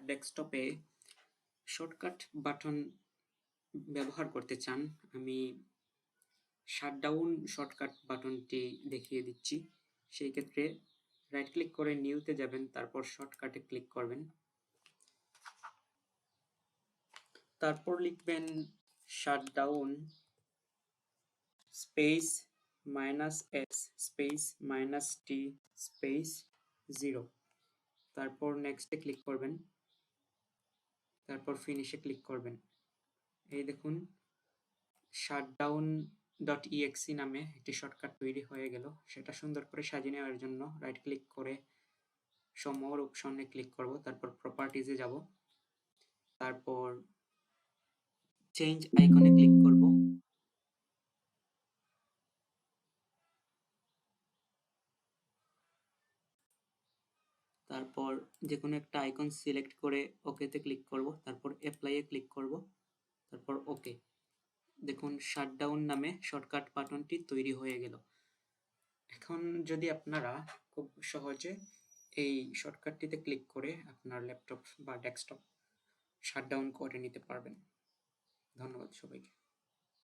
ডেস্কটপে shortcut button ব্যবহার করতে চান, আমি শাটডাউন শর্টকাট বাটনটি দেখিয়ে দিচ্ছি। সেই ক্ষেত্রে রাইট ক্লিক করে নিউতে যাবেন, তারপর শর্টকাটে ক্লিক করবেন, তারপর লিখবেন shutdown space -s space -t space 0, তারপর নেক্সটে ক্লিক করবেন, তারপর ফিনিশে ক্লিক করবেন। এই দেখুন shutdown.exe নামে একটি শর্টকাট তৈরি হয়ে গেল। সেটা সুন্দর করে সাজিয়ে নেওয়ার জন্য রাইট ক্লিক করে মোর অপশনে ক্লিক করব, তারপর প্রপার্টিজে যাব, তারপর চেঞ্জ আইকনে ক্লিক করব, তারপর যে কোনো একটা আইকন সিলেক্ট করে ওকেতে ক্লিক করব, তারপর অ্যাপ্লাই এ ক্লিক করব, তারপর ওকে। দেখুন শাটডাউন নামে শর্টকাট বাটনটি তৈরি হয়ে গেল। এখন যদি আপনারা খুব সহজে এই শর্টকাটটিতে ক্লিক করে আপনার ল্যাপটপ বা ডেস্কটপ শাটডাউন করে নিতে পারবেন। ধন্যবাদ সবাইকে।